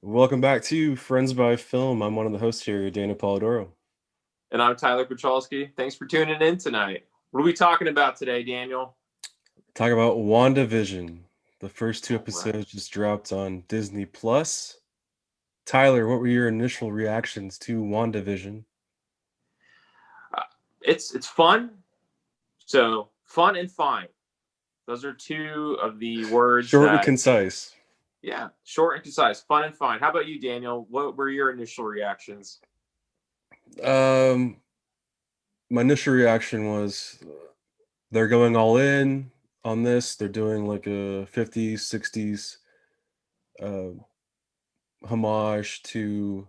Welcome back to Friends by Film. I'm one of the hosts here, Dana Polidoro. And I'm Tyler Pachalski. Thanks for tuning in tonight. What are we talking about today, Daniel? Talk about WandaVision. The first two All episodes right. just dropped on Disney Plus. Tyler, what were your initial reactions to WandaVision? It's fun. So fun and fine. Those are two of the words Short and that, concise. yeah, short and concise. Fun and fine. How about you, Daniel? What were your initial reactions? Um, my initial reaction was they're going all in on this. They're doing like a 50s, 60s uh, homage to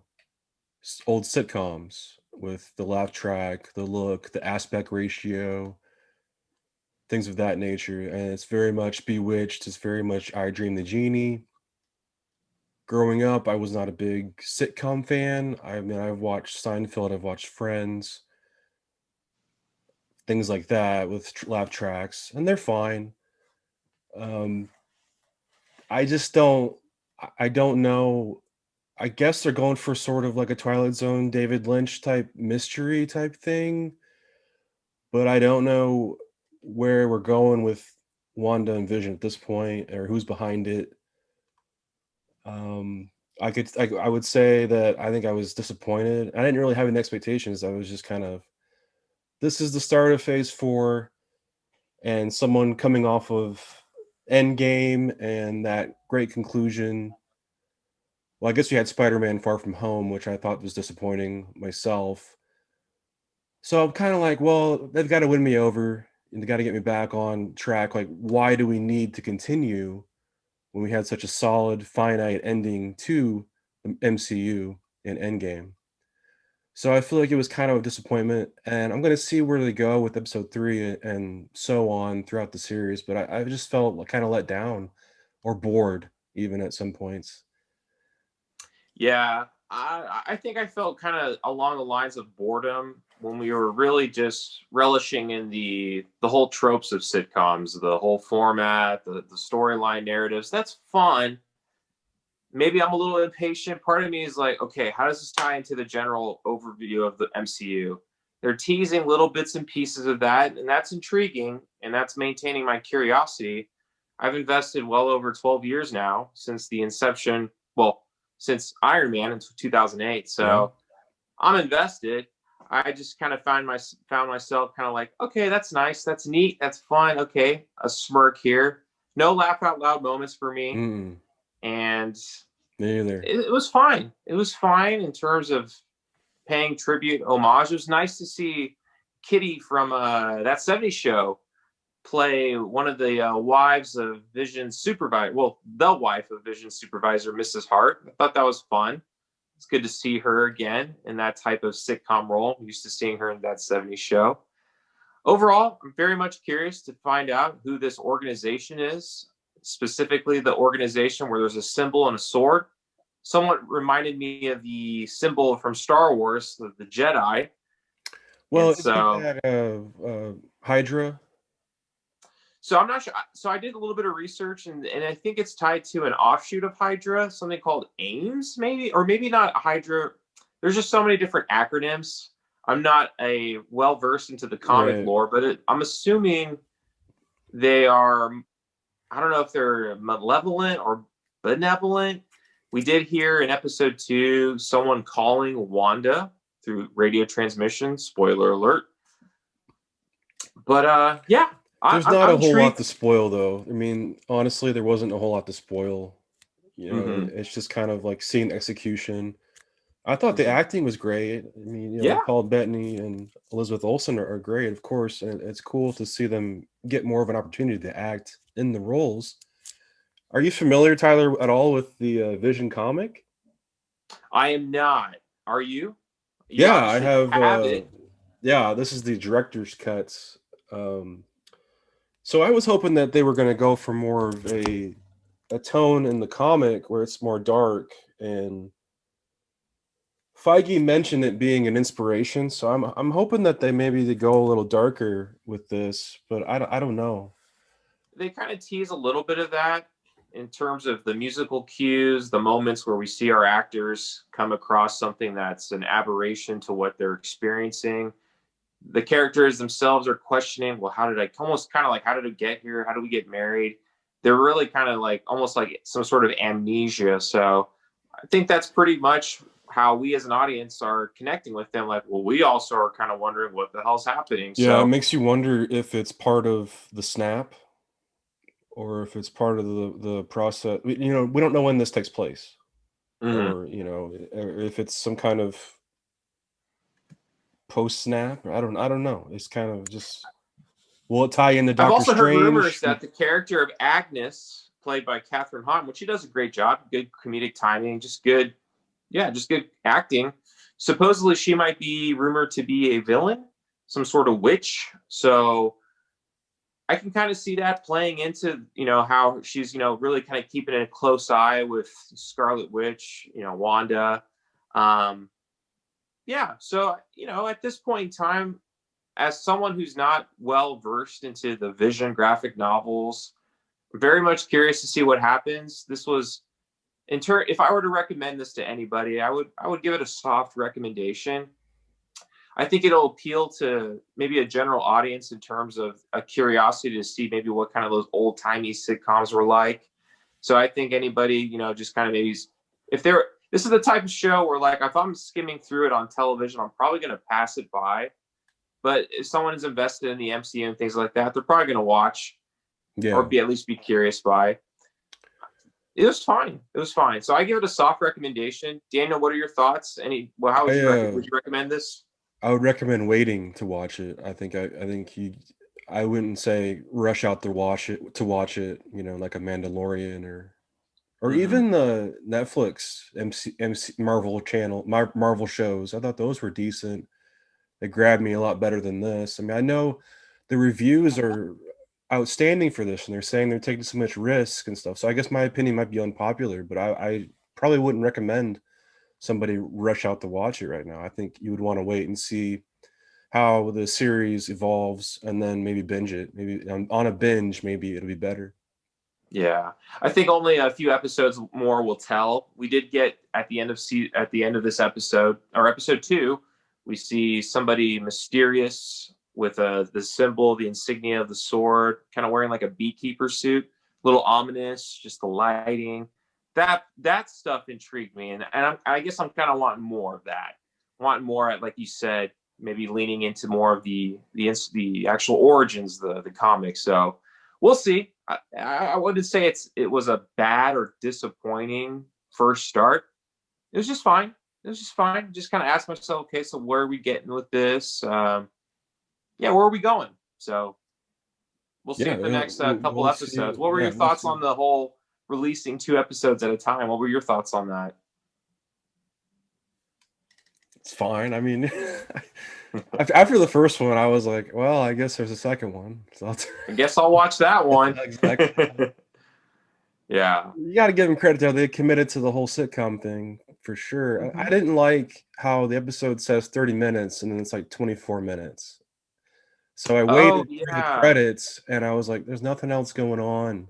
old sitcoms with the laugh track, the look, the aspect ratio, things of that nature. And it's very much Bewitched. It's very much I Dream the Genie. Growing up, I was not a big sitcom fan. I mean, I've watched Seinfeld, I've watched Friends, things like that with laugh tracks, and they're fine. Um, I just don't. I don't know. I guess they're going for sort of like a Twilight Zone, David Lynch type mystery type thing, but I don't know where we're going with Wanda and Vision at this point, or who's behind it. Um, I would say that I think I was disappointed. I didn't really have any expectations. I was just kind of, this is the start of Phase 4, and someone coming off of Endgame and that great conclusion. Well, I guess we had Spider-Man Far From Home, which I thought was disappointing myself. So I'm kind of like, well, they've got to win me over and they got to get me back on track. Like, why do we need to continue when we had such a solid, finite ending to the MCU in Endgame? So I feel like it was kind of a disappointment, and I'm going to see where they go with episode 3 and so on throughout the series. But I just felt kind of let down or bored even at some points. Yeah, I think I felt kind of along the lines of boredom when we were really just relishing in the whole tropes of sitcoms, the whole format, the storyline narratives. That's fun. Maybe I'm a little impatient. Part of me is like, okay, how does this tie into the general overview of the MCU? They're teasing little bits and pieces of that, and that's intriguing, and that's maintaining my curiosity. I've invested well over 12 years now since the inception, well, since Iron Man in 2008. Yeah. So I'm invested. I just kind of found myself kind of like, okay, that's nice, that's neat, that's fun. Okay, a smirk here. No laugh out loud moments for me, Mm, and me either. it was fine. It was fine in terms of paying tribute, homage. It was nice to see Kitty from that '70s show play one of the wives of Vision's supervisor. Well, the wife of Vision's supervisor, Mrs. Hart. I thought that was fun. It's good to see her again in that type of sitcom role. I'm used to seeing her in that '70s show. Overall, I'm very much curious to find out who this organization is, specifically the organization where there's a symbol and a sword. Somewhat reminded me of the symbol from Star Wars, the Jedi. Well, And isn't so, that Hydra? so I'm not sure. So I did a little bit of research, and I think it's tied to an offshoot of Hydra, something called AIMS, maybe, or maybe not Hydra. There's just so many different acronyms. I'm not a well versed into the comic Right. lore, but I'm assuming they are. I don't know if they're malevolent or benevolent. We did hear in episode 2 someone calling Wanda through radio transmission. Spoiler alert. But yeah, There's not I'm a whole lot intrigued. to spoil, though. I mean, honestly, there wasn't a whole lot to spoil. Mm-hmm. It's just kind of like scene execution. I thought the Mm-hmm. acting was great. I mean, Yeah, Paul Bettany and Elizabeth Olsen are great, of course, and it's cool to see them get more of an opportunity to act in the roles. Are you familiar, Tyler, at all with the Vision comic? I am not. Are you? You Yeah, I obviously have. have it. Yeah, this is the director's cuts. Um, so I was hoping that they were going to go for more of a tone in the comic where it's more dark, and Feige mentioned it being an inspiration, so I'm hoping that they go a little darker with this, but I don't know. They kind of tease a little bit of that. in terms of the musical cues, the moments where we see our actors come across something that's an aberration to what they're experiencing. The characters themselves are questioning, well, how did I, almost kind of like, how did it get here? How do we get married? They're really kind of like almost like some sort of amnesia. So I think that's pretty much how we as an audience are connecting with them. Like, well, we also are kind of wondering what the hell's happening. Yeah, it So makes you wonder if it's part of the snap or if it's part of the process. You know, we don't know when this takes place, mhm. or you know, or if it's some kind of post snap. I don't know. It's kind of just, will it tie into I've Doctor also heard rumors Strange? that the character of Agnes, played by Kathryn Hahn, which she does a great job, good comedic timing, just good, yeah, just good acting. Supposedly, she might be rumored to be a villain, some sort of witch. So I can kind of see that playing into, how she's, really kind of keeping a close eye with Scarlet Witch, Wanda. Um, yeah. So, at this point in time, as someone who's not well versed into the Vision graphic novels, I'm very much curious to see what happens. This was if I were to recommend this to anybody, I would give it a soft recommendation. I think it'll appeal to maybe a general audience in terms of a curiosity to see maybe what kind of those old timey sitcoms were like. So I think anybody, just kind of maybe, if they're, this is the type of show where, like, if I'm skimming through it on television, I'm probably going to pass it by. But if someone is invested in the MCU and things like that, they're probably going to watch or Yeah, be at least be curious by. It was fine. It was fine. So I give it a soft recommendation. Daniel, what are your thoughts? How would I would you recommend this? I would recommend waiting to watch it. I think I wouldn't say rush out to watch it. You know, like a Mandalorian or Mm-hmm. even the Netflix MC Marvel channel, Marvel shows. I thought those were decent. They grabbed me a lot better than this. I mean, I know the reviews are outstanding for this, and they're saying they're taking so much risk and stuff. So I guess my opinion might be unpopular, but I probably wouldn't recommend somebody rush out to watch it right now. I think you would want to wait and see how the series evolves, and then maybe binge it. Maybe on a binge, maybe it'll be better. Yeah, I think only a few episodes more will tell. We did get at the end of at the end of this episode, or episode 2, we see somebody mysterious with the symbol, the insignia of the sword, kind of wearing like a beekeeper suit, a little ominous, just the lighting. That stuff intrigued me, and I guess I'm kind of wanting more of that. Want more, like you said, maybe leaning into more of the actual origins, the comics. So we'll see. I wouldn't say it was a bad or disappointing first start. It was just fine. It was just fine. Just kind of asked myself, okay, so where are we getting with this? Yeah, where are we going? So we'll see Yeah, if the yeah, next couple we'll see. episodes. What were Yeah, your we'll thoughts see. on the whole releasing 2 episodes at a time? What were your thoughts on that? It's fine. I mean, after the first one, I was like, well, I guess there's a second one. So I guess I'll watch that one. exactly. Yeah. You got to give them credit though. They committed to the whole sitcom thing for sure. I Mm-hmm. didn't like how the episode says 30 minutes and then it's like 24 minutes. So I Oh, waited through the yeah. credits and I was like, there's nothing else going on.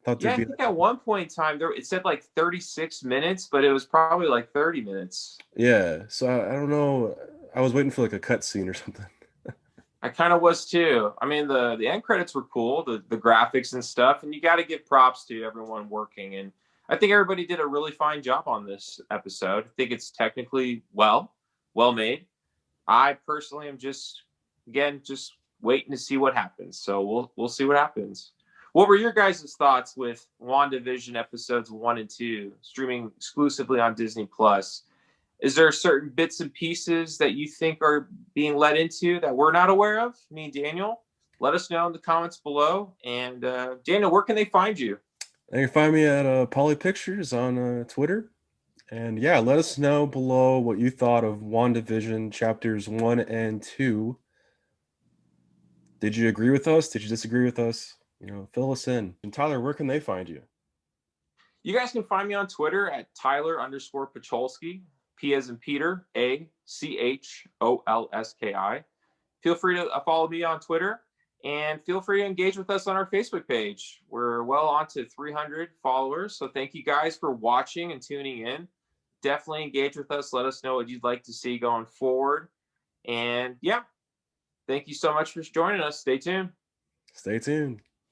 Thought Yeah, there'd I be think like, at one point in time there it said like 36 minutes, but it was probably like 30 minutes. yeah. So I don't know. I was waiting for like a cut scene or something. I kind of was too. I mean, the end credits were cool, the graphics and stuff, and you got to give props to everyone working. And I think everybody did a really fine job on this episode. I think it's technically well made. I personally am just waiting to see what happens. So we'll see what happens. What were your guys' thoughts with WandaVision episodes 1 and 2 streaming exclusively on Disney Plus? Is there certain bits and pieces that you think are being led into that we're not aware of? Me and Daniel, let us know in the comments below. And Daniel, where can they find you? You can find me at Poly Pictures on Twitter. And yeah, let us know below what you thought of WandaVision chapters 1 and 2. Did you agree with us? Did you disagree with us? You know, fill us in. And Tyler, where can they find you? You guys can find me on Twitter at Tyler_Pacholski, P as in Peter, ACHOLSKI. Feel free to follow me on Twitter. And feel free to engage with us on our Facebook page. We're well on to 300 followers. So thank you guys for watching and tuning in. Definitely engage with us. Let us know what you'd like to see going forward. And yeah, thank you so much for joining us. Stay tuned. Stay tuned.